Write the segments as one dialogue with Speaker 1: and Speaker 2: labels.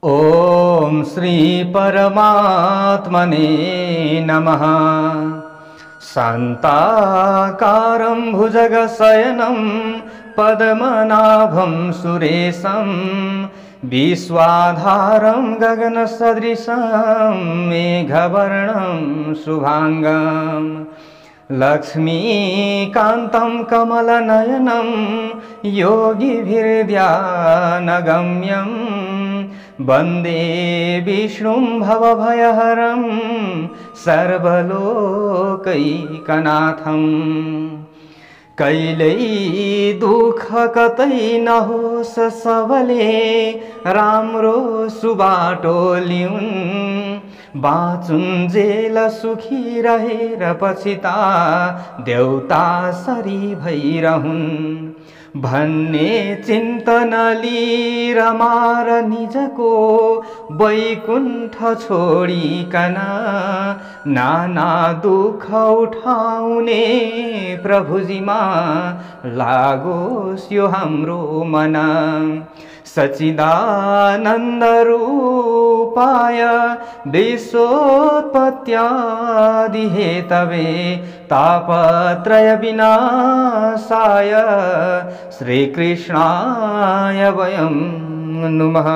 Speaker 1: ओम श्री परमात्मने नमः। शान्ताकारं भुजगशयनं पद्मनाभं सुरेशं विश्वाधारं गगनसदृशं मेघवर्णं शुभांगं लक्ष्मीकान्तं कमलनयनं योगिभिर्ध्यानगम्यं वन्दे विष्णुं भवभयहरं सर्वलोकैकनाथं। कहिल्यै दुःख कतै नहोस् सबले राम्रो सुबाटो लिउन्, बाँचुन्जेल सुखी रहेर पछिता देउता सरी भइरहुन् भन्ने चिन्तन लिएर मार निजको वैकुण्ठ छोडिकन नाना दुःख उठाउने प्रभुजीमा लागोस् यो हाम्रो मन। सच्चिदानन्द रूपाय विश्वोत्पत्त्यादि हेतवे तापत्रय विनाशाय श्रीकृष्णाय वयं नुमः।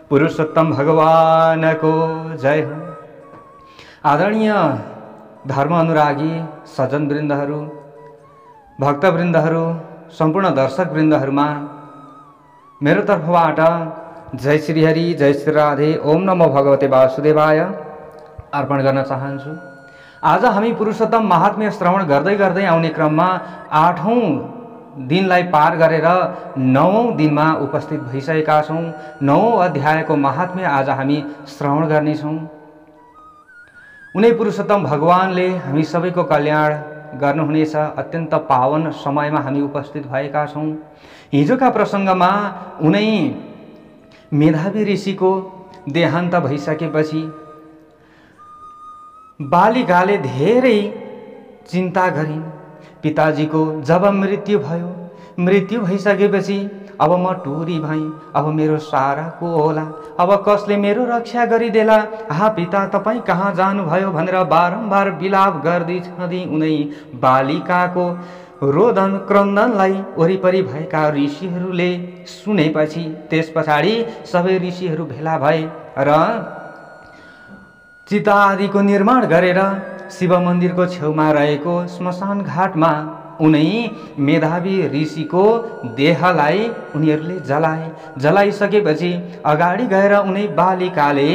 Speaker 1: पुरुषोत्तम भगवान को जय हो। आदरणीय धर्म अनुरागी सज्जन वृन्दहरू, भक्तवृन्दहरू, सम्पूर्ण दर्शक वृन्दहरूमा मेरो तर्फबाट जय श्री हरि, जय श्री राधे, ओम नमो भगवते वासुदेवाय अर्पण गर्न चाहन्छु। आज हामी पुरुषोत्तम महात्म्य श्रवण गर्दै गर्दै आउने क्रममा 8औं दिनलाई पार गरेर 9औं दिनमा उपस्थित भइसकेका छौं। 9औं अध्यायको महात्म्य आज हामी श्रवण गर्नेछौं। उनै पुरुषोत्तम भगवानले हामी सबैको कल्याण गर्नुहुनेछ। अत्यन्त पावन समयमा हामी उपस्थित भएका छौं। हिजोका प्रसंगमा उनै मेधावी ऋषिको देहान्त भइसकेपछि बालिकाले धेरै चिन्ता गरिन्। पिताजीको जब मृत्यु भयो, मृत्यु भइसकेपछि अब म टुरी भएँ, अब मेरो सारा को होला, अब कसले मेरो रक्षा गरिदेला, हा पिता तपाईँ कहाँ जानुभयो भनेर बारम्बार बिलाप गर्दै छँदै उनै बालिकाको रोदन क्रन्दनलाई वरिपरि भएका ऋषिहरूले सुनेपछि त्यस पछाडि सबै ऋषिहरू भेला भए र चिता आदिको निर्माण गरेर शिव मन्दिरको छेउमा रहेको श्मशान घाटमा उनै मेधावी ऋषिको देहलाई उनीहरूले जलाए। जलाइसकेपछि अगाडि गएर उनै बालिकाले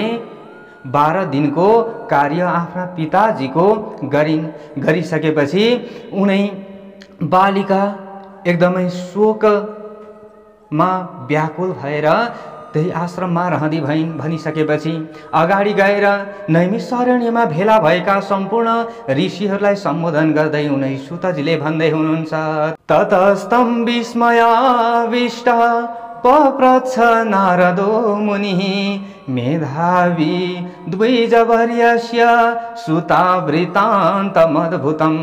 Speaker 1: 12 दिनको कार्य आफ्ना पिताजीको गरिन्। गरिसकेपछि उनै बालिका एकदमै शोकमा व्याकुल भएर त्यही आश्रममा रहँदी भइन्। भनिसकेपछि अगाडि गएर नैमिषारण्यमा भेला भएका सम्पूर्ण ऋषिहरूलाई सम्बोधन गर्दै उनै सुतजीले भन्दै हुनुहुन्छ, ततस्तं विस्मयाविष्ट पप्रच्छ नारदो मुनिः मेधावी द्विजवर्यस्य सुतावृतान्तमद्भुतम्।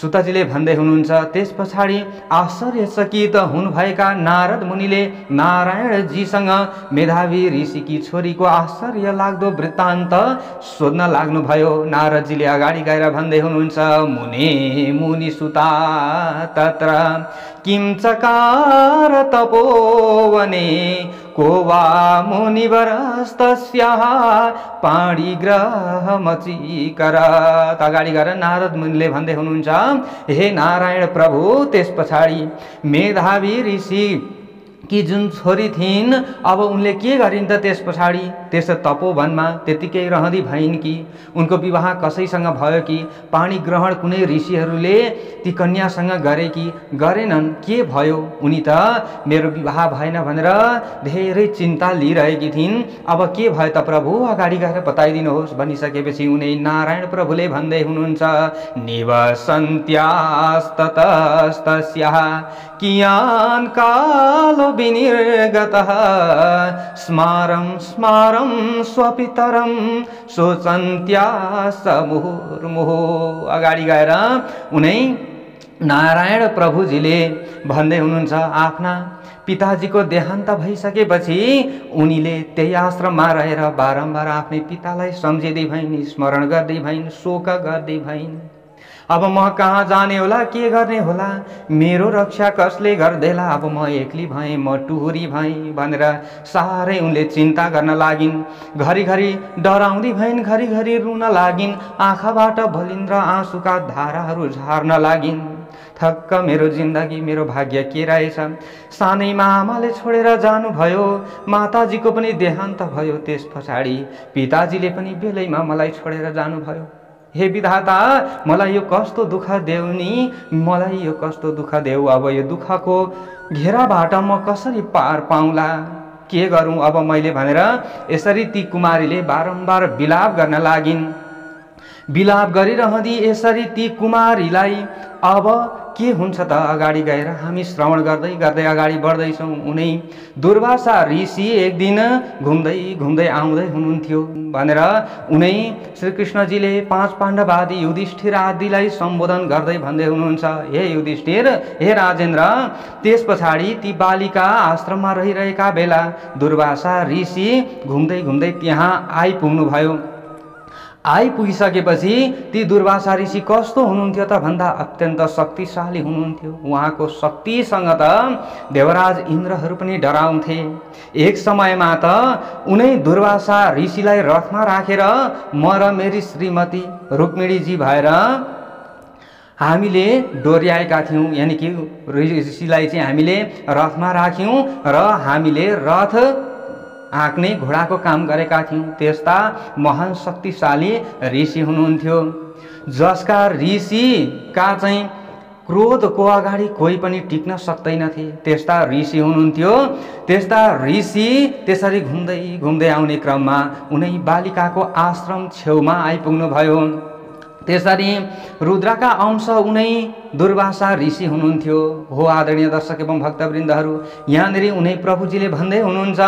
Speaker 1: सुतजीले भन्दै हुनुहुन्छ, त्यस पछाडि आश्चर्यचकित हुनुभएका नारद मुनिले नारायणजीसँग मेधावी ऋषिकी छोरीको आश्चर्य लाग्दो वृत्तान्त सोध्न लाग्नुभयो। नारदजीले अगाडि गएर भन्दै हुनुहुन्छ, मुने मुनि सुता तत्र किं चकार तपोवने को वा मुनिवरस्तस्याः पाणिग्रहमचीकरत्। अगाडि गएर नारद मुनिले भन्दै हुनुहुन्छ, हे नारायण प्रभु, त्यस पछाडि मेधावी ऋषि कि जुन छोरी थिइन् अब उनले के गरिन् त? त्यस पछाडि त्यस तपोवनमा त्यतिकै रहँदी भइन् कि उनको विवाह कसैसँग भयो कि पानी ग्रहण कुनै ऋषिहरूले ती कन्यासँग गरे कि गरेनन्, के भयो? उनी त मेरो विवाह भएन भनेर धेरै चिन्ता लिइरहेकी थिइन्। अब के भयो त प्रभु, अगाडि गएर बताइदिनुहोस्। भनिसकेपछि उनी नारायण प्रभुले भन्दै हुनुहुन्छ, निवसन्त्यास्ततस्तस्याः कियान् कालो विनिर्गतः स्मारं स्मारं स्वपितरं सोचन्त्या मुहुर्मुहुः। अगाडि गएर उनै नारायण प्रभुजीले भन्दै हुनुहुन्छ आफ्ना पिताजीको देहान्त भइसकेपछि उनीले त्यही आश्रममा रहेर बारम्बार आफ्नै पितालाई सम्झिँदै भइन्, स्मरण गर्दै भइन्, शोक गर्दै भइन्। अब म कहाँ जाने होला, के गर्ने होला, मेरो रक्षा कसले गर्देला, अब म एक्ली भएँ, म टुहुरी भएँ भनेर साह्रै उनले चिन्ता गर्न लागिन्। घरिघरि डराउँदै भइन्, घरिघरि रुन लागिन्, आँखाबाट भलिन्द्र आँसुका धाराहरू झार्न लागिन्। थक्क मेरो जिन्दगी, मेरो भाग्य के रहेछ, सानैमा आमाले छोडेर जानुभयो, माताजीको पनि देहान्त भयो, त्यस पछाडि पिताजीले पनि बेलैमा मलाई छोडेर जानुभयो। हे विधाता, मलाई यो कस्तो दुःख देऊ नि, मलाई यो कस्तो दुःख देऊ। अब यो दुःखको घेराबाट म कसरी पार पाउँला, के गरौँ अब मैले भनेर यसरी ती कुमारीले बारम्बार विलाप गर्न लागिन्। विलाप गरिरहँदी यसरी ती कुमारीलाई अब के हुन्छ त, अगाडि गएर हामी श्रवण गर्दै गर्दै अगाडि बढ्दैछौँ। उनै दुर्वासा ऋषि एक दिन घुम्दै घुम्दै आउँदै हुनुहुन्थ्यो भनेर उनै श्रीकृष्णजीले 5 पाण्डव आदि युधिष्ठिर आदिलाई सम्बोधन गर्दै भन्दै हुनुहुन्छ, हे युधिष्ठिर, हे राजेन्द्र, त्यस पछाडि ती बालिका आश्रममा रहिरहेका बेला दुर्वासा ऋषि घुम्दै घुम्दै त्यहाँ आइपुग्नु भयो। आइपुगिसकेपछि ती दुर्वासा ऋषि कस्तो हुनुहुन्थ्यो त भन्दा अत्यन्त शक्तिशाली हुनुहुन्थ्यो। उहाँको शक्तिसँग त देवराज इन्द्रहरू पनि डराउँथे। एक समयमा त उनै दुर्वासा ऋषिलाई रथमा राखेर म र मेरी श्रीमती रुक्मिणीजी भएर हामीले डोर्याएका थियौँ, यानि कि ऋषिलाई चाहिँ हामीले रथमा राख्यौँ र हामीले रथ हाँक्ने घोडाको काम गरेका थियौँ। त्यस्ता महान शक्तिशाली ऋषि हुनुहुन्थ्यो, जसका ऋषिका चाहिँ क्रोधको अगाडि कोही पनि टिक्न सक्दैनथे। त्यस्ता ऋषि हुनुहुन्थ्यो। त्यस्ता ऋषि त्यसरी घुम्दै घुम्दै आउने क्रममा उनै बालिकाको आश्रम छेउमा आइपुग्नु भयो। त्यसरी रुद्रका अंश उनै दुर्वासा ऋषि हुनुहुन्थ्यो। हो आदरणीय दर्शक एवं भक्तवृन्दहरू, यहाँनिर उनै प्रभुजीले भन्दै हुनुहुन्छ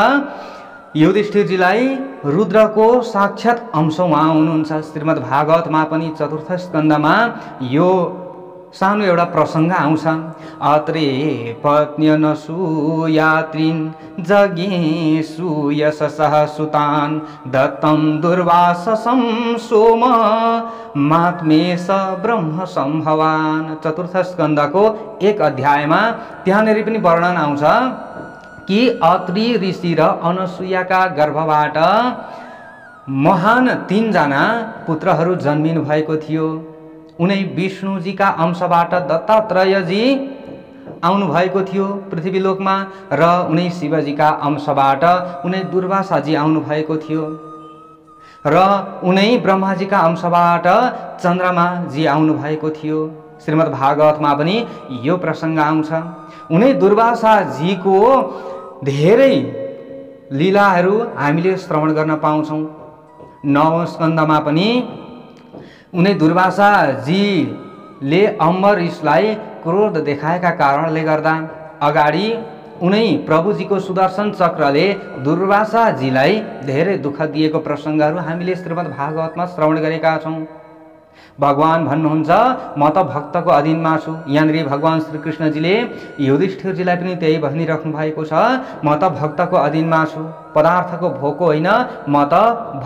Speaker 1: युधिष्ठिरजीलाई रुद्रको साक्षात अंश उहाँ हुनुहुन्छ। श्रीमद् भागवतमा पनि 4th स्कन्धमा यो सानो एउटा प्रसङ्ग आउँछ। अत्रे पत्न्यनसूयात्रिन् जज्ञेषु यशसः सुतान् दत्तं दुर्वाससं सोम मात्मेश ब्रह्म सम्भवान्। 4th स्कन्धको 1 अध्यायमा त्यहाँनिर पनि वर्णन आउँछ कि अत्रि ऋषि र अनसुयाका गर्भबाट महान 3 जना पुत्रहरू जन्मिनु भएको थियो। उनै विष्णुजीका अंशबाट दत्तात्रेयजी आउनु भएको थियो पृथ्वीलोकमा र उनै शिवजीका अंशबाट उनै दुर्वासाजी आउनु भएको थियो र उनै ब्रह्माजीका अंशबाट चन्द्रमाजी आउनु भएको थियो। श्रीमद् भागवतमा पनि यो प्रसङ्ग आउँछ। उनै दुर्वासाजीको धेरै लीलाहरू हामीले श्रवण गर्न पाउँछौँ। 9औं स्कन्धमा पनि उनै दुर्वासाजीले अम्बरीशलाई क्रोध देखाएका कारणले गर्दा अगाडि उनै प्रभुजीको सुदर्शन चक्रले दुर्वासाजीलाई धेरै दुःख दिएको प्रसङ्गहरू हामीले श्रीमद् भागवतमा श्रवण गरेका छौँ। भगवान भन्नुहुन्छ म त भक्तको अधीनमा छु। यहाँनिर भगवान श्रीकृष्णजीले युधिष्ठिरजीलाई पनि त्यही भनिराख्नु भएको छ, म त भक्तको अधीनमा छु, पदार्थको भोको होइन, म त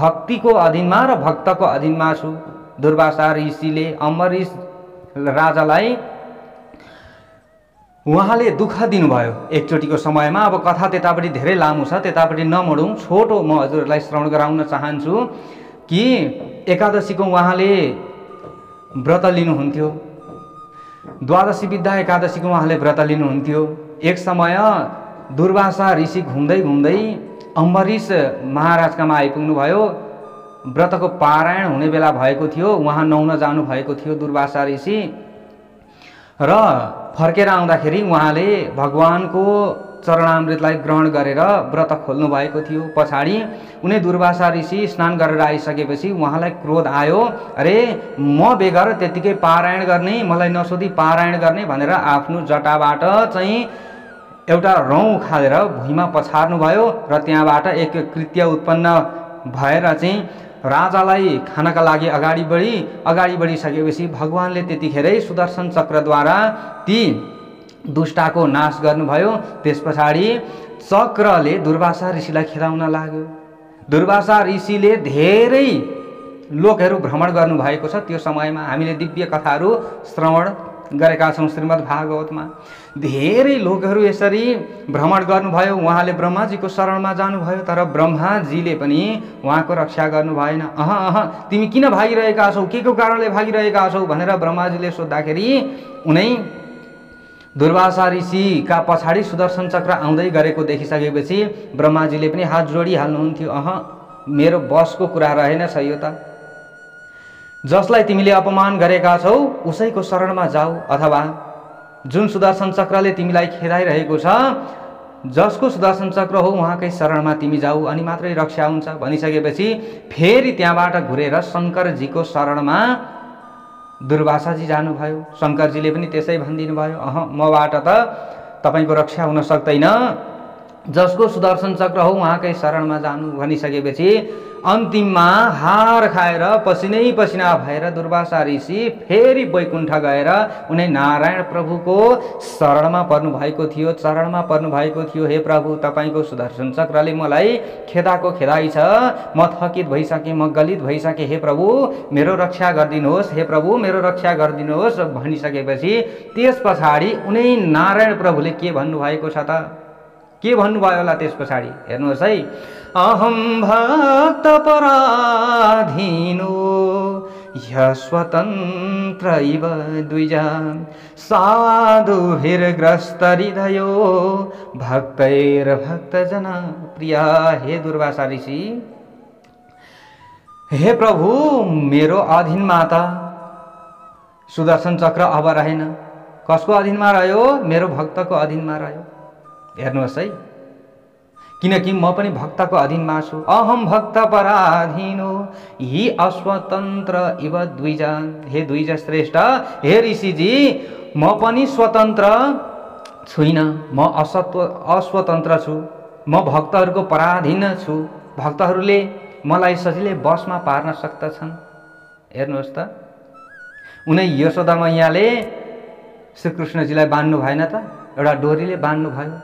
Speaker 1: भक्तिको अधीनमा र भक्तको अधीनमा छु। दुर्वासा ऋषिले अम्बरीश राजालाई उहाँले दुःख दिनुभयो एकचोटिको समयमा। अब कथा त्यतापट्टि धेरै लामो छ, त्यतापट्टि नमोडौँ, छोटो म हजुरहरूलाई श्रवण गराउन चाहन्छु कि एकादशीको उहाँले व्रत लिनुहुन्थ्यो। द्वादशी विद्या एकादशीको उहाँले व्रत लिनुहुन्थ्यो। एक समय दुर्वासा ऋषि घुम्दै घुम्दै अम्बरीश महाराजकामा आइपुग्नु भयो। व्रतको पारायण हुने बेला भएको थियो। उहाँ नुहाउन जानु भएको थियो दुर्वासा ऋषि र फर्केर आउँदाखेरि उहाँले भगवानको चरणामृतलाई ग्रहण गरेर व्रत खोल्नु भएको थियो। पछाडि उनी दुर्वासा ऋषि स्नान गरेर आइसकेपछि उहाँलाई क्रोध आयो, अरे म बेगर त्यतिकै पारायण गर्ने, मलाई नसोधी पारायण गर्ने भनेर आफ्नो जटाबाट चाहिँ एउटा रौँ उखालेर भुइँमा पछार्नु भयो र त्यहाँबाट एक कृत्य उत्पन्न भएर चाहिँ राजालाई खानका लागि अगाडि बढिसकेपछि भगवानले त्यतिखेरै सुदर्शन चक्रद्वारा ती दुष्टको नाश गर्नुभयो। त्यस पछाडि चक्रले दुर्वासा ऋषिलाई खेदाउन लाग्यो। दुर्वासा ऋषिले धेरै लोकहरू भ्रमण गर्नुभएको छ। त्यो समयमा हामीले दिव्य कथाहरू श्रवण गरेका छौँ। श्रीमद् भागवतमा धेरै लोकहरू यसरी भ्रमण गर्नुभयो। उहाँले ब्रह्माजीको शरणमा जानुभयो, तर ब्रह्माजीले पनि उहाँको रक्षा गर्नु भएन। तिमी किन भागिरहेका छौ, के को कारणले भागिरहेका छौ भनेर ब्रह्माजीले सोद्धाखेरि उनै दुर्वासा ऋषिका पछाडि सुदर्शन चक्र आउँदै गरेको देखिसकेपछि ब्रह्माजीले पनि हात जोडिहाल्नुहुन्थ्यो। मेरो बसको कुरा रहेनछ यो त। जसलाई तिमीले अपमान गरेका छौ उसैको शरणमा जाऊ, अथवा जुन सुदर्शन चक्रले तिमीलाई खेदाइरहेको छ, जसको सुदर्शन चक्र हो उहाँकै शरणमा तिमी जाऊ, अनि मात्रै रक्षा हुन्छ भनिसकेपछि फेरि त्यहाँबाट घुरेर शङ्करजीको शरणमा दुर्वासाजी जानुभयो। शङ्करजीले पनि त्यसै भनिदिनु भयो, मबाट त तपाईँको रक्षा हुन सक्दैन, जसको सुदर्शन चक्र हो उहाँकै शरणमा जानु भनिसकेपछि अन्तिममा हार खाएर पसिनै पसिना भएर दुर्वासा ऋषि फेरि वैकुण्ठ गएर उनी नारायण प्रभुको शरणमा पर्नु भएको थियो, चरणमा पर्नु भएको थियो। हे प्रभु, तपाईँको सुदर्शन चक्रले मलाई खेदाइ छ, म थकित भइसकेँ, म गलित भइसकेँ, हे प्रभु मेरो रक्षा गरिदिनुहोस्, हे प्रभु मेरो रक्षा गरिदिनुहोस् भनिसकेपछि त्यस पछाडि उनी नारायण प्रभुले के भन्नुभएको छ त? के भन्नुभयो होला त्यस पछाडि? हेर्नुहोस् है। अहम भक्त पराधीनो स्वतन्त्र इव द्विजा साधुभिर्ग्रस्त हृदयो भक्तैर्भक्तजन प्रिया। हे दुर्वासा ऋषि, हे प्रभु मेरो अधीनमा त सुदर्शन चक्र अब रहेन। कसको अधीनमा रह्यो? मेरो भक्तको अधीनमा रह्यो। हेर्नुहोस् है, किनकि म पनि भक्तको अधीनमा छु। अहम भक्त पराधीनो हि अस्वतन्त्र इव द्विजा। हे द्विज श्रेष्ठ, हे ऋषिजी, म पनि स्वतन्त्र छुइनँ, म अस्वतन्त्र छु, म भक्तहरूको पराधीन छु। भक्तहरूले मलाई सजिलै बसमा पार्न सक्दछन्। हेर्नुहोस् त, उनी यशोदा मैयाले श्रीकृष्णजीलाई बान्नु भएन त? एउटा डोरीले बान्नु भयो।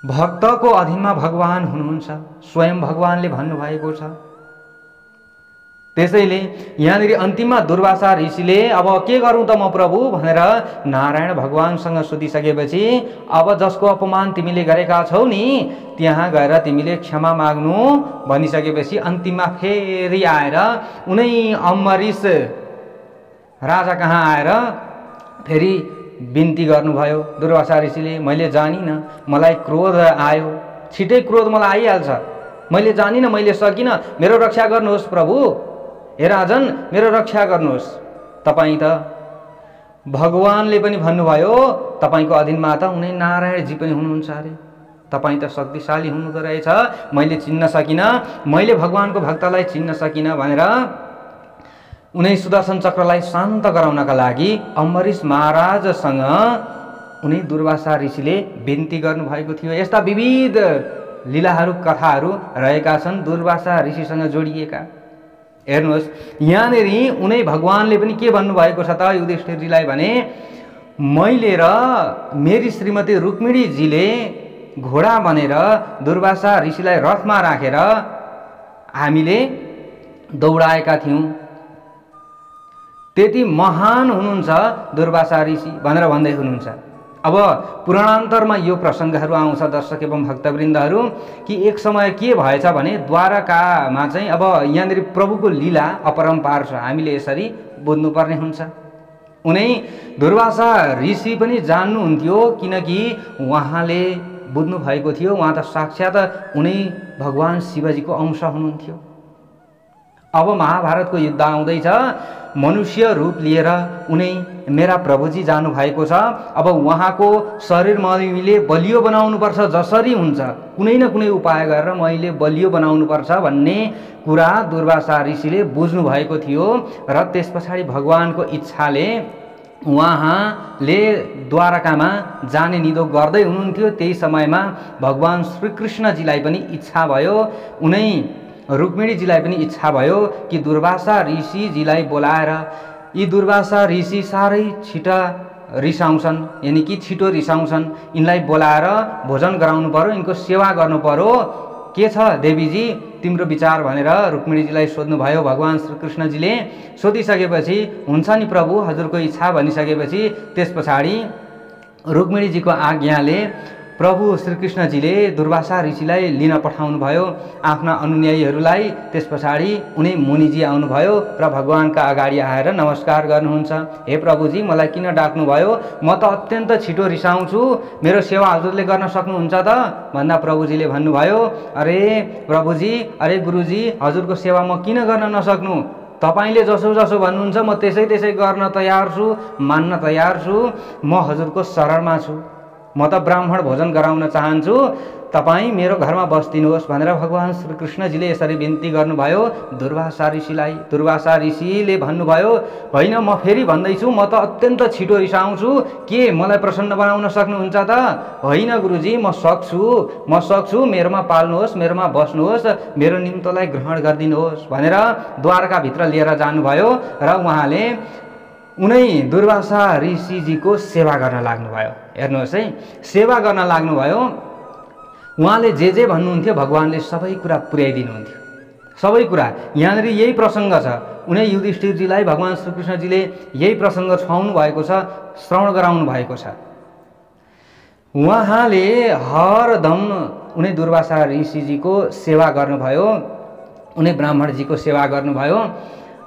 Speaker 1: भक्तको अधीनमा भगवान हुनुहुन्छ, स्वयं भगवानले भन्नुभएको छ। त्यसैले यहाँनिर अन्तिममा दुर्वासा ऋषिले अब के गरौँ त म प्रभु भनेर नारायण भगवानसँग सोधिसकेपछि अब जसको अपमान तिमीले गरेका छौ नि त्यहाँ गएर तिमीले क्षमा माग्नु भनिसकेपछि अन्तिममा फेरि आएर उनै अम्बरीश राजा कहाँ आएर फेरि बिन्ती गर्नुभयो। दुर्वासा ऋषिले, मैले जानिनँ, मलाई क्रोध आयो, छिटै क्रोध मलाई आइहाल्छ, मैले जानिनँ, मैले सकिनँ, मेरो रक्षा गर्नुहोस् प्रभु, हे राजन मेरो रक्षा गर्नुहोस्। तपाईँ त भगवानले पनि भन्नुभयो तपाईँको अधीनमा त उनी नारायणजी पनि हुनुहुन्छ अरे, तपाईँ त शक्तिशाली हुनुहुँदो रहेछ, मैले चिन्न सकिनँ, मैले भगवानको भक्तलाई चिन्न सकिनँ भनेर उनी सुदर्शन चक्रलाई शान्त गराउनका लागि अम्बरीश महाराजसँग उनी दुर्वासा ऋषिले बिन्ती गर्नुभएको थियो। यस्ता विविध लीलाहरू कथाहरू रहेका छन् दुर्वासा ऋषिसँग जोडिएका। हेर्नुहोस्, यहाँनिर उनी भगवानले पनि के भन्नुभएको छ त युधिष्ठिरजीलाई भने, मैले र मेरी श्रीमती रुक्मिणीजीले घोडा बनेर दुर्वासा ऋषिलाई रथमा राखेर हामीले दौडाएका थियौँ, त्यति महान हुनुहुन्छ दुर्वासा ऋषि भनेर भन्दै हुनुहुन्छ। अब पुराणान्तरमा यो प्रसङ्गहरू आउँछ दर्शक एवं भक्तवृन्दहरू कि एक समय के भएछ भने द्वारकामा चाहिँ अब यहाँनिर प्रभुको लीला अपरम्पार छ, हामीले यसरी बुझ्नुपर्ने हुन्छ। उनी दुर्वासा ऋषि पनि जान्नुहुन्थ्यो किनकि उहाँले बुझ्नु भएको थियो उहाँ त साक्षात् उनी भगवान शिवजीको अंश हुनुहुन्थ्यो। अब महाभारतको युद्ध आउँदैछ, मनुष्य रूप लिएर उनी मेरा प्रभुजी जानु भएको छ। अब उहाँको शरीर मैले बलियो बनाउनुपर्छ, जसरी हुन्छ कुनै न कुनै उपाय गरेर मैले बलियो बनाउनुपर्छ भन्ने कुरा दुर्वासा ऋषिले बुझ्नु भएको थियो। र त्यस पछाडि भगवानको इच्छाले उहाँले द्वारकामा जाने निधो गर्दै हुनुहुन्थ्यो। त्यही समयमा भगवान श्रीकृष्णजीलाई पनि इच्छा भयो, उनै रुक्मिणीजीलाई पनि इच्छा भयो कि दुर्वासा ऋषिजीलाई बोलाएर, यी दुर्वासा ऋषि साह्रै छिटा रिसाउँछन्, यानि कि छिटो रिसाउँछन्, यिनलाई बोलाएर भोजन गराउनु पर्यो, यिनको सेवा गर्नु पर्यो, के छ देवीजी तिम्रो विचार भनेर रुक्मिणीजीलाई सोध्नुभयो। भगवान श्रीकृष्णजीले सोधिसकेपछि हुन्छ नि प्रभु हजुरको इच्छा भनिसकेपछि त्यस पछाडि रुक्मिणीजीको आज्ञाले प्रभु श्रीकृष्णजीले दुर्वासा ऋषिलाई लिन पठाउनु भयो आफ्ना अनुयायीहरूलाई। त्यस पछाडि उनी मुनिजी आउनुभयो र भगवानका अगाडि आएर नमस्कार गर्नुहुन्छ। हे प्रभुजी मलाई किन डाक्नुभयो, म त अत्यन्त छिटो रिसाउँछु, मेरो सेवा हजुरले गर्न सक्नुहुन्छ त भन्दा प्रभुजीले भन्नुभयो, अरे प्रभुजी, अरे गुरुजी, हजुरको सेवा म किन गर्न नसक्नु, तपाईले जसो जसो भन्नुहुन्छ म त्यसै त्यसै गर्न तयार छु, मान्न तयार छु, म हजुरको शरणमा छु, म त ब्राह्मण भोजन गराउन चाहन्छु, तपाईँ मेरो घरमा बस्दिनुहोस् भनेर भगवान श्रीकृष्णजीले यसरी बिन्ती गर्नुभयो दुर्वासा ऋषिलाई। दुर्वासा ऋषिले भन्नुभयो, होइन म फेरि भन्दैछु, म त अत्यन्त छिटो रिसाउँछु, के मलाई प्रसन्न बनाउन सक्नुहुन्छ त? होइन गुरुजी, म सक्छु, मेरोमा पाल्नुहोस्, मेरोमा बस्नुहोस्, मेरो निम्तोलाई ग्रहण गरिदिनुहोस् भनेर द्वारकाभित्र लिएर जानुभयो र उहाँले उनै दुर्वासा ऋषिजीको सेवा गर्न लाग्नुभयो। हेर्नुहोस् है, सेवा गर्न लाग्नुभयो। उहाँले जे भन्नुहुन्थ्यो भगवानले सबै कुरा पुर्याइदिनुहुन्थ्यो, सबै कुरा। यहाँनिर यही प्रसङ्ग छ, उनै युधिष्ठिरजीलाई भगवान श्रीकृष्णजीले यही प्रसङ्ग छुवाउनु भएको छ, श्रवण गराउनु भएको छ। उहाँले हरदम उनै दुर्वासा ऋषिजीको सेवा गर्नुभयो, उनै ब्राह्मणजीको सेवा गर्नुभयो।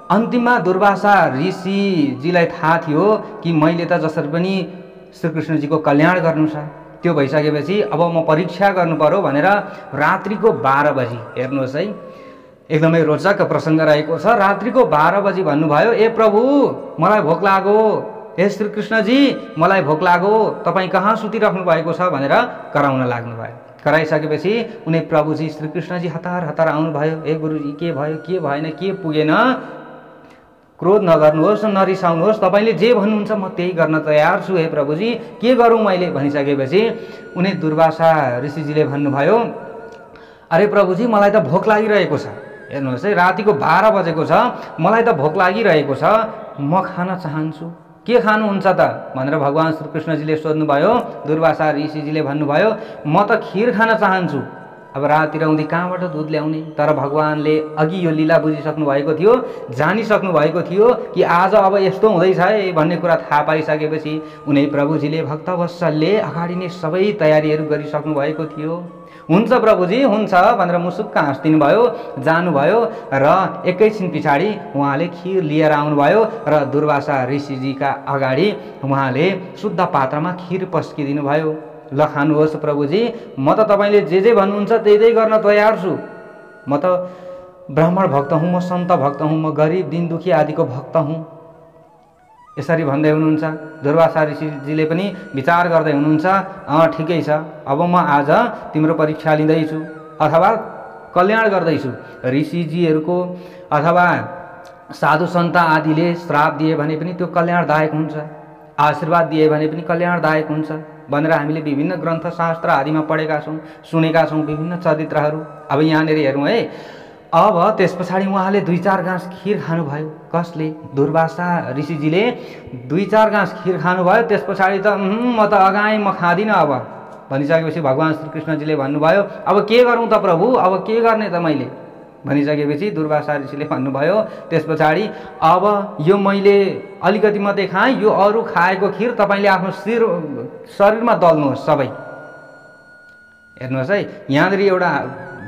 Speaker 1: अन्तिममा दुर्वासा ऋषिजीलाई थाहा थियो कि मैले त जसरी पनि श्रीकृष्णजीको कल्याण गर्नु छ, त्यो भइसकेपछि अब म परीक्षा गर्नु पर्यो भनेर रात्रिको 12 बजी, हेर्नुहोस् है एकदमै रोचक प्रसङ्ग रहेको छ। रात्रिको 12 बजी भन्नुभयो, ए प्रभु मलाई भोक लाग्यो, हे श्रीकृष्णजी मलाई भोक लाग्यो, तपाईँ कहाँ सुतिराख्नु भएको छ भनेर कराउन लाग्नुभयो। कराइसकेपछि उनी प्रभुजी श्रीकृष्णजी हतार हतार आउनुभयो, ए गुरुजी के भयो, के भएन, के पुगेन, क्रोध नगर्नुहोस्, नरिसाउनुहोस्, तपाईँले जे भन्नुहुन्छ म त्यही गर्न तयार छु हे प्रभुजी, के गरौँ मैले भनिसकेपछि उनी दुर्वासा ऋषिजीले भन्नुभयो, अरे प्रभुजी मलाई त भोक लागिरहेको छ, हेर्नुहोस् है रातिको 12 बजेको छ, मलाई त भोक लागिरहेको छ, म खान चाहन्छु, के खानुहुन्छ त भनेर भगवान श्रीकृष्णजीले सोध्नुभयो। दुर्वासा ऋषिजीले भन्नुभयो, म त खिर खान चाहन्छु। अब राति राउँदी कहाँबाट दुध ल्याउने, तर भगवानले अघि यो लीला बुझिसक्नु भएको थियो, जानिसक्नु भएको थियो कि आज अब यस्तो हुँदैछ है भन्ने कुरा थाहा पाइसकेपछि उनी प्रभुजीले भक्तवत्सलले अगाडि नै सबै तयारीहरू गरिसक्नु भएको थियो। हुन्छ प्रभुजी हुन्छ भनेर मुसुक्क हाँस्दिनु भयो, जानुभयो र एकैछिन पछाडि उहाँले खिर लिएर आउनुभयो र दुर्वासा ऋषिजीका अगाडि उहाँले शुद्ध पात्रमा खिर पस्किदिनु भयो। ल खानुहोस् प्रभुजी, म त तपाईँले जे भन्नुहुन्छ त्यही गर्न तयार छु, म त ब्राह्मण भक्त हुँ, म सन्त भक्त हुँ, म गरिब दिन दुखी आदिको भक्त हुँ। यसरी भन्दै हुनुहुन्छ। दुर्वासा ऋषिजीले पनि विचार गर्दै हुनुहुन्छ, ठिकै छ, अब म आज तिम्रो परीक्षा लिँदैछु अथवा कल्याण गर्दैछु। ऋषिजीहरूको अथवा साधु सन्त आदिले श्राप दिए भने पनि त्यो कल्याणदायक हुन्छ, आशीर्वाद दिए भने पनि कल्याणदायक हुन्छ भनेर हामीले विभिन्न ग्रन्थ शास्त्र आदिमा पढेका छौँ, सुनेका छौँ विभिन्न चरित्रहरू। अब यहाँनिर हेरौँ है। अब त्यस पछाडि उहाँले 2-4 गाँस खिर खानुभयो। कसले? दुर्वासा ऋषिजीले 2-4 गाँस खिर खानुभयो। त्यस पछाडि त म त अगाएँ, म खाँदिनँ अब भनिसकेपछि भगवान श्रीकृष्णजीले भन्नुभयो, अब के गरौँ त प्रभु, अब के गर्ने त मैले भनिसकेपछि दुर्वासा ऋषिले भन्नुभयो त्यस पछाडि, अब यो मैले अलिकति मात्रै खाएँ, यो अरू खाएको खिर तपाईँले आफ्नो शरीरमा दल्नुहोस् सबै। हेर्नुहोस् है, यहाँनिर एउटा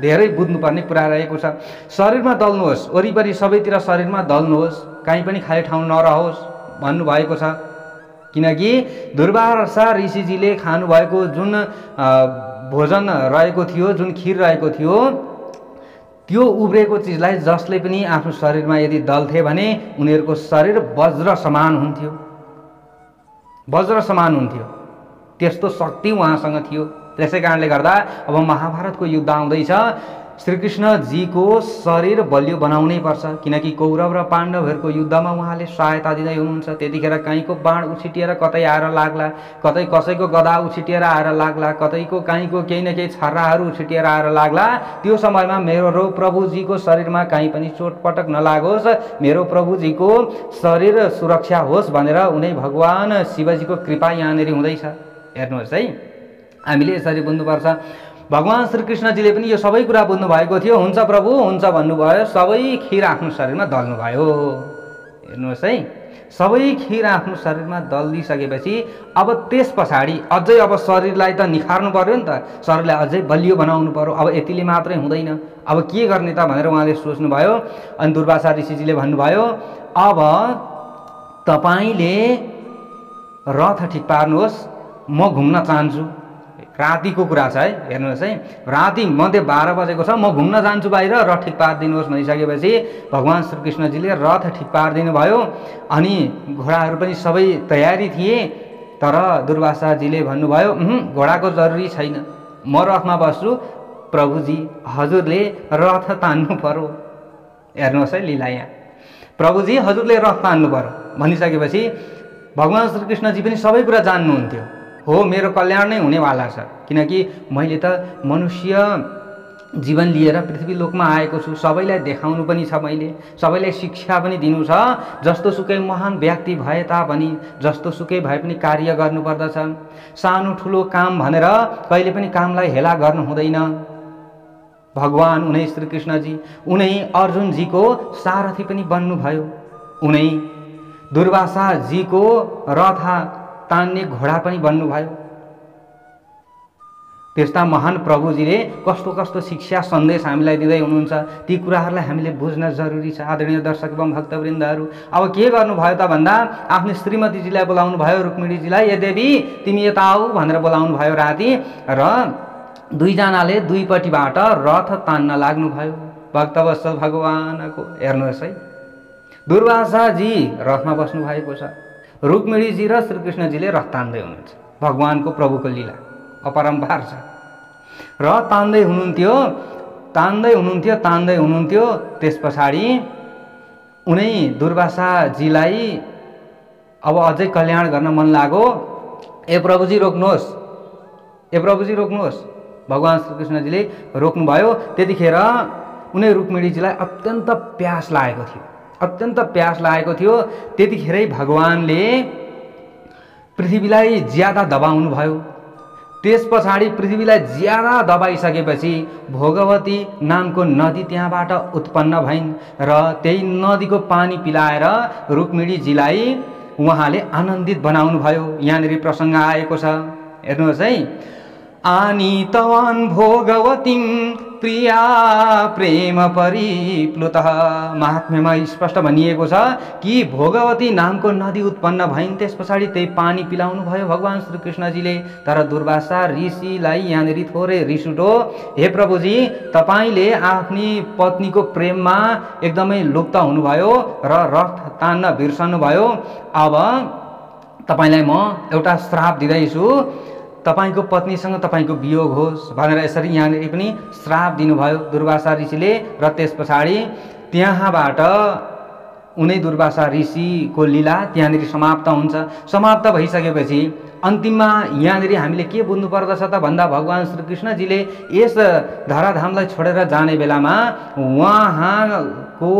Speaker 1: धेरै बुझ्नुपर्ने कुरा रहेको छ। शरीरमा दल्नुहोस्, वरिपरि सबैतिर शरीरमा दल्नुहोस्, कहीँ पनि खाली ठाउँ नरहोस् भन्नुभएको छ। किनकि दुर्वासा ऋषिजीले खानुभएको जुन भोजन रहेको थियो, जुन खिर रहेको थियो, त्यो उब्रेको चिजलाई जसले पनि आफ्नो शरीरमा यदि दल्थे भने उनीहरूको शरीर वज्र समान हुन्थ्यो, वज्र समान हुन्थ्यो। त्यस्तो शक्ति उहाँसँग थियो। त्यसै कारणले गर्दा अब महाभारतको युद्ध आउँदैछ, श्रीकृष्णजीको शरीर बलियो बनाउनै पर्छ, किनकि कौरव र पाण्डवहरूको युद्धमा उहाँले सहायता दिँदै हुनुहुन्छ। त्यतिखेर कहीँको बाण उछिटिएर कतै आएर लाग्ला, कतै कसैको गदा उछिटिएर आएर लाग्ला, कतैको कहीँको केही न केही छर्राहरू उछिटिएर आएर लाग्ला, त्यो समयमा मेरो प्रभुजीको शरीरमा कहीँ पनि चोटपटक नलागोस्, मेरो प्रभुजीको शरीर सुरक्षा होस् भनेर उनी भगवान शिवजीको कृपा यहाँनिर हुँदैछ। हेर्नुहोस् है, हामीले यसरी बुझ्नुपर्छ। भगवान श्रीकृष्णजीले पनि यो सबै कुरा बुझ्नु भएको थियो। हुन्छ प्रभु हुन्छ भन्नुभयो, सबै खीर आफ्नो शरीरमा दल्नुभयो। हेर्नुहोस् है, सबै खीर आफ्नो शरीरमा दलिसकेपछि अब त्यस पछाडि अझै अब शरीरलाई त निखार्नु पर्यो नि त, शरीरलाई अझै बलियो बनाउनु पर्यो। अब यतिले मात्रै हुँदैन, अब के गर्ने त भनेर उहाँले सोच्नुभयो। अनि दुर्वासा ऋषिजीले भन्नुभयो, अब तपाईँले रथ ठिक पार्नुहोस्, म घुम्न चाहन्छु। रातिको कुरा छ है, हेर्नुहोस् है, राति मध्ये 12 बजेको छ, म घुम्न जान्छु बाहिर, रथ ठिक पारिदिनुहोस् भनिसकेपछि भगवान श्रीकृष्णजीले रथ ठिक पारिदिनु भयो। अनि घोडाहरू पनि सबै तयारी थिए, तर दुर्वासाजीले भन्नुभयो घोडाको जरुरी छैन, म रथमा बस्छु, प्रभुजी हजुरले रथ तान्नु पर्यो। हेर्नुहोस् है लीला, यहाँ प्रभुजी हजुरले रथ तान्नु पर्यो भनिसकेपछि भगवान श्रीकृष्णजी पनि सबै कुरा जान्नुहुन्थ्यो। हो, मेरो कल्याण नै हुनेवाला छ, किनकि मैले त मनुष्य जीवन लिएर पृथ्वी लोकमा आएको छु, सबैलाई देखाउनु पनि छ, मैले सबैलाई शिक्षा पनि दिनु छ। जस्तो सुकै महान व्यक्ति भए तापनि, जस्तो सुकै भए पनि कार्य गर्नुपर्दछ। सानो ठुलो काम भनेर कहिले पनि कामलाई हेला गर्नु हुँदैन। भगवान उनै श्रीकृष्णजी उनै अर्जुनजीको सारथी पनि बन्नुभयो, उनै दुर्वासाजीको रथ तान्ने घोडा पनि बन्नुभयो। त्यस्ता महान प्रभुजीले कस्तो कस्तो शिक्षा सन्देश हामीलाई दिँदै हुनुहुन्छ, ती कुराहरूलाई हामीले बुझ्न जरुरी छ। आदरणीय दर्शक एवं भक्तवृन्दहरू, अब के गर्नुभयो त भन्दा आफ्नो श्रीमतीजीलाई बोलाउनु भयो, रुक्मिणीजीलाई, ए देवी तिमी यता आऊ भनेर बोलाउनु भयो राति, र दुईजनाले दुईपट्टिबाट रथ तान्न लाग्नुभयो भक्तवत्सल भगवानको। हेर्नुहोस् है, दुर्वासाजी रथमा बस्नु भएको छ, रुक्मिणीजी र श्रीकृष्णजीले रथ तान्दै हुनुहुन्छ। भगवानको प्रभुको लीला अपरम्पार छ। रथ तान्दै हुनुहुन्थ्यो। त्यस पछाडि उनै दुर्वासाजीलाई अब अझै कल्याण गर्न मन लाग्यो। ए प्रभुजी रोक्नुहोस्, ए प्रभुजी रोक्नुहोस्, भगवान श्रीकृष्णजीले रोक्नुभयो। त्यतिखेर उनै रुक्मिणीजीलाई अत्यन्त प्यास लागेको थियो। त्यतिखेरै भगवानले पृथ्वीलाई ज्यादा दबाउनु भयो। त्यस पछाडि पृथ्वीलाई ज्यादा दबाइसकेपछि भोगवती नामको नदी त्यहाँबाट उत्पन्न भइन्, र त्यही नदीको पानी पिलाएर रुक्मिणीजीलाई उहाँले आनन्दित बनाउनु भयो। यहाँनिर प्रसङ्ग आएको छ, हेर्नुहोस् है। आनीतवान् भोगवतीं प्रिया प्रेम परिप्लुतः, महात्म्यमा स्पष्ट भनिएको छ कि भोगवती नामको नदी उत्पन्न भइन्, त्यस पछाडि त्यही पानी पिलाउनु भयो भगवान श्रीकृष्णजीले। तर दुर्वासा ऋषिलाई यहाँनिर थोरै रिस उठ्यो। हे प्रभुजी, तपाईँले आफ्नी पत्नीको प्रेममा एकदमै लुप्त हुनुभयो र रथ तान्न बिर्सनुभयो। अब तपाईँलाई म एउटा श्राप दिँदैछु, तपाईको पत्नीसँग तपाईको वियोग होस् भनेर यसरी यहाँनिर पनि श्राप दिनुभयो दुर्वासा ऋषिले। र त्यस पछाडि त्यहाँबाट उनै दुर्वासा ऋषिको लीला त्यहाँनिर समाप्त हुन्छ। समाप्त भइसकेपछि अन्तिममा यहाँनिर हामीले के बुझ्नु पर्दछ त भन्दा भगवान श्रीकृष्णजीले यस धराधामलाई छोडेर जाने बेलामा उहाँको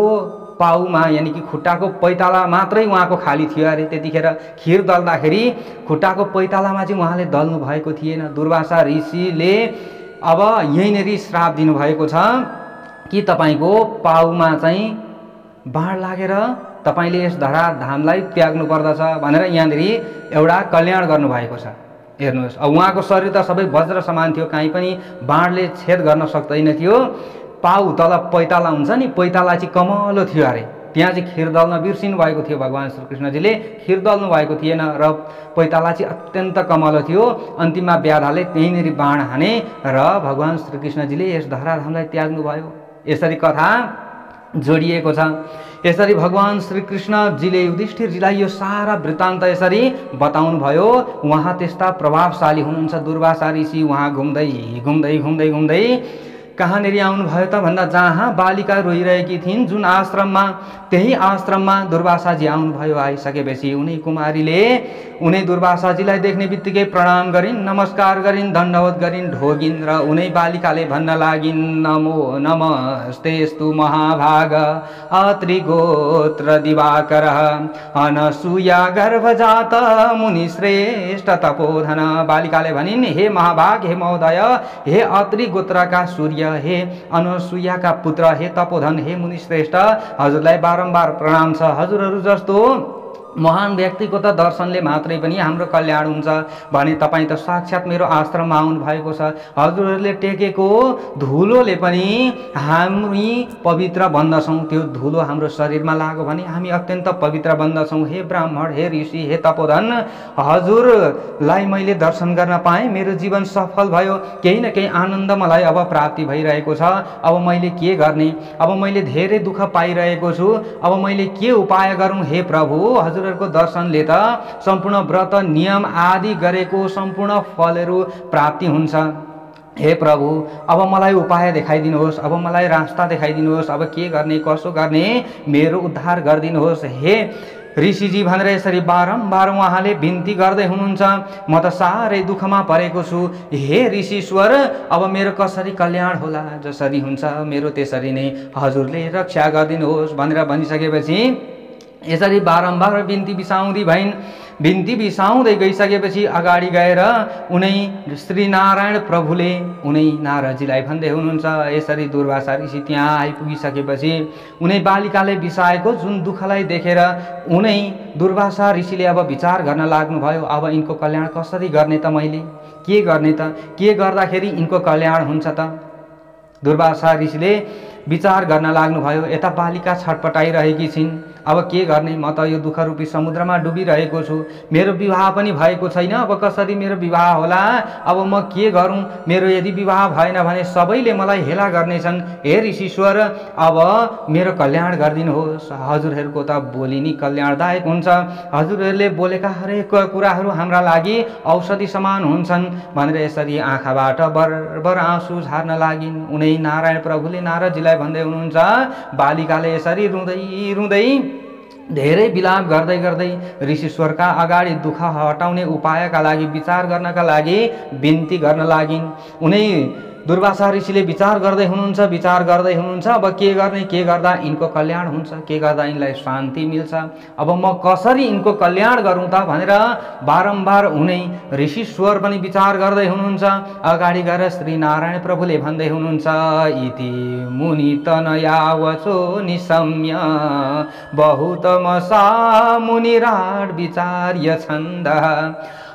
Speaker 1: पाउमा यानी कि खुट्टाको पैताला मात्रै उहाँको खाली थियो अरे। त्यतिखेर खीर दल्दाखेरि खुट्टाको पैतालामा चाहिँ उहाँले दल्नु भएको थिएन। दुर्वासा ऋषिले अब यहीँनेर श्राप दिनुभएको छ कि तपाईको पाउमा चाहिँ बाण लागेर तपाईले यस धराधामलाई त्याग्नु पर्दछ भनेर यहाँनिर एउटा कल्याण गर्नुभएको छ। हेर्नुहोस्, अब उहाँको शरीर त सबै वज्र समान थियो, कहीँ पनि बाणले छेद गर्न सक्दैन थियो। पाउ तल पैताला हुन्छ नि, पैताला चाहिँ कमलो थियो अरे, त्यहाँ चाहिँ खीर दल्न बिर्सिनु भएको थियो भगवान श्रीकृष्णजीले, खीर दल्नु भएको थिएन र पैताला चाहिँ अत्यन्त कमलो थियो। अन्तिममा व्याधाले त्यहीँनिर बाण हाने र भगवान श्रीकृष्णजीले यस धराधामलाई त्याग्नु भयो। यसरी कथा जोडिएको छ। यसरी भगवान श्रीकृष्णजीले युधिष्ठिरजीलाई यो सारा वृत्तान्त यसरी बताउनु भयो। उहाँ त्यस्ता प्रभावशाली हुनुहुन्छ दुर्वासा ऋषि। उहाँ घुम्दै घुम्दै घुम्दै घुम्दै कहाँनिर आउनुभयो त भन्दा जहाँ बालिका रोइरहेकी थिइन् जुन आश्रममा, त्यही आश्रममा दुर्वासाजी आउनुभयो। आइसकेपछि उनी कुमारीले उनी दुर्वासाजीलाई देख्ने बित्तिकै प्रणाम गरिन्, नमस्कार गरिन्, दण्डवत गरिन्, ढोगिन् र उनी बालिकाले भन्न लागिन्, नमो नमस्तेस्तु महाभाग अत्रिगोत्र दिवाकर अनसूया गर्भजात मुनि श्रेष्ठ तपोधन। बालिकाले भनिन्, हे महाभाग, हे महोदय, हे अत्रि गोत्रका सूर्य, हे अनसूयाका पुत्र, हे तपोधन, हे मुनि श्रेष्ठ, हजुरलाई बारम्बार प्रणाम छ। हजुरहरू जस्तो महान व्यक्तिको त दर्शनले मात्रै पनि हाम्रो कल्याण हुन्छ भने तपाईँ त साक्षात् मेरो आश्रममा आउनु भएको छ। हजुरहरूले टेकेको धुलोले पनि हामी पवित्र बन्दछौँ। त्यो धुलो हाम्रो शरीरमा लाग्यो भने हामी अत्यन्त पवित्र बन्दछौँ। हे ब्राह्मण, हे ऋषि, हे तपोधन, हजुरलाई मैले दर्शन गर्न पाएँ, मेरो जीवन सफल भयो। केही न केही आनन्द मलाई अब प्राप्ति भइरहेको छ। अब मैले के गर्ने? अब मैले धेरै दुःख पाइरहेको छु। अब मैले के उपाय गरौँ? हे प्रभु, हजुरहरूको दर्शनले त सम्पूर्ण व्रत नियम आदि गरेको सम्पूर्ण फलहरू प्राप्ति हुन्छ। हे प्रभु, अब मलाई उपाय देखाइदिनुहोस्, अब मलाई रास्ता देखाइदिनुहोस्, अब के गर्ने, कसो गर्ने, मेरो उद्धार गरिदिनुहोस्। हे ऋषिजी भनेर यसरी बारम्बार उहाँले बिन्ती गर्दै हुनुहुन्छ। म त साह्रै दुःखमा परेको छु। हे ऋषिश्वर, अब मेरो कसरी कल्याण होला? जसरी हुन्छ मेरो त्यसरी नै हजुरले रक्षा गरिदिनुहोस् भनेर भनिसकेपछि यसरी बारम्बार बिन्ती बिसाउँदै भइन्। बिन्ती बिसाउँदै गइसकेपछि अगाडि गएर उनै श्रीनारायण प्रभुले उनै नारदजीलाई भन्दै हुनुहुन्छ। यसरी दुर्वासा ऋषि त्यहाँ आइपुगिसकेपछि उनै बालिकाले बिसाएको जुन दुःखलाई देखेर उनै दुर्वासा ऋषिले अब विचार गर्न लाग्नुभयो, अब यिनको कल्याण कसरी गर्ने त? मैले के गर्ने त? के गर्दाखेरि यिनको कल्याण हुन्छ त? दुर्वासा ऋषिले विचार गर्न लाग्नुभयो। यता बालिका छटपटाइरहेकी छिन्, अब के गर्ने? म त यो दुःखरूपी समुद्रमा डुबिरहेको छु। मेरो विवाह पनि भएको छैन, अब कसरी मेरो विवाह होला? अब म के गरौँ? मेरो यदि विवाह भएन भने सबैले मलाई हेला गर्नेछन्। हे ऋषिश्वर, अब मेरो कल्याण गरिदिनुहोस्। हजुरहरूको त बोली नै कल्याणदायक हुन्छ। हजुरहरूले बोलेका हरेक कुराहरू हाम्रा लागि औषधि समान हुन्छन् भनेर यसरी आँखाबाट बरबर आँसु झार्न लागिन्। उनै नारायण प्रभुले नारदजीलाई भन्दै हुनुहुन्छ। बालिकाले यसरी रुँदै रुँदै धेरै विलाप गर्दै गर्दै ऋषिश्वरका अगाडि दुःख हटाउने उपायका लागि विचार गर्नका लागि बिन्ती गर्न लागिन्। उनै दुर्वासा ऋषिले विचार गर्दै हुनुहुन्छ, विचार गर्दै हुनुहुन्छ। अब के गर्ने? के गर्दा यिनको कल्याण हुन्छ? के गर्दा यिनलाई शान्ति मिल्छ? अब म कसरी यिनको कल्याण गरौँ त भनेर बारम्बार उनै ऋषिश्वर पनि विचार गर्दै हुनुहुन्छ। अगाडि गएर श्रीनारायण प्रभुले भन्दै हुनुहुन्छ, इति मुनि तनया वचो निशम्य बहुतमसा मुनिराट विचार्य छन्द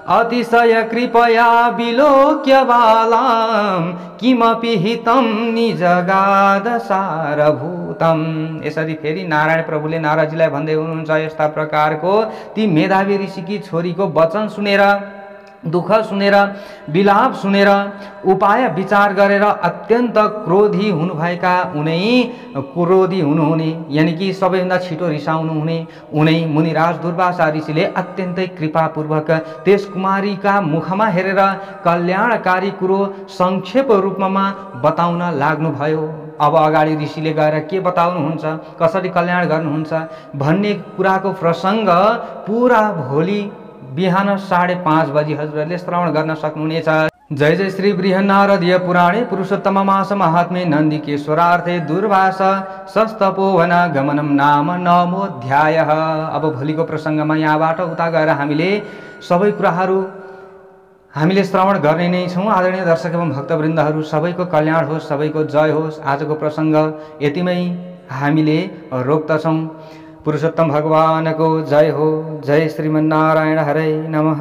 Speaker 1: अतिशय कृपया विलोक्य बालाम किमपि हितम निजगाद सारभूतम। यसरी फेरि नारायण प्रभुले नारदजीलाई भन्दै हुनुहुन्छ, यस्ता प्रकारको ती मेधावी ऋषिकी छोरीको वचन सुनेर, दुःख सुनेर, विलाप सुनेर, उपाय विचार गरेर अत्यन्त क्रोधी हुनुभएका उनै क्रोधी हुनुहुने यानि कि सबैभन्दा छिटो रिसाउनु हुने उनै मुनिराज दुर्वासा ऋषिले अत्यन्तै कृपापूर्वक त्यस कुमारीका मुखमा हेरेर कल्याणकारी कुरो संक्षेप रूपमा बताउन लाग्नुभयो। अब अगाडि ऋषिले गएर के बताउनुहुन्छ, कसरी कल्याण गर्नुहुन्छ भन्ने कुराको प्रसङ्ग पुरा भोलि बिहान 5:30 बजी हजुरहरूले श्रवण गर्न सक्नुहुनेछ। जय जय श्री बृहन्नारदीय पुराणे पुरुषोत्तम मास महात्म्ये नन्दिकेश्वरार्थे दुर्वासा सस्तपोवन गमनम नाम नवमोऽध्यायः। अब भोलिको प्रसङ्गमा यहाँबाट उता गएर हामीले सबै कुराहरू हामीले श्रवण गर्ने नै छौँ। आदरणीय दर्शक एवं भक्तवृन्दहरू, सबैको कल्याण होस्, सबैको जय होस्। आजको प्रसङ्ग यतिमै हामीले रोक्दछौँ। पुरुषोत्तम भगवानको जय हो। जय श्रीमन्नारायण हरे नमः।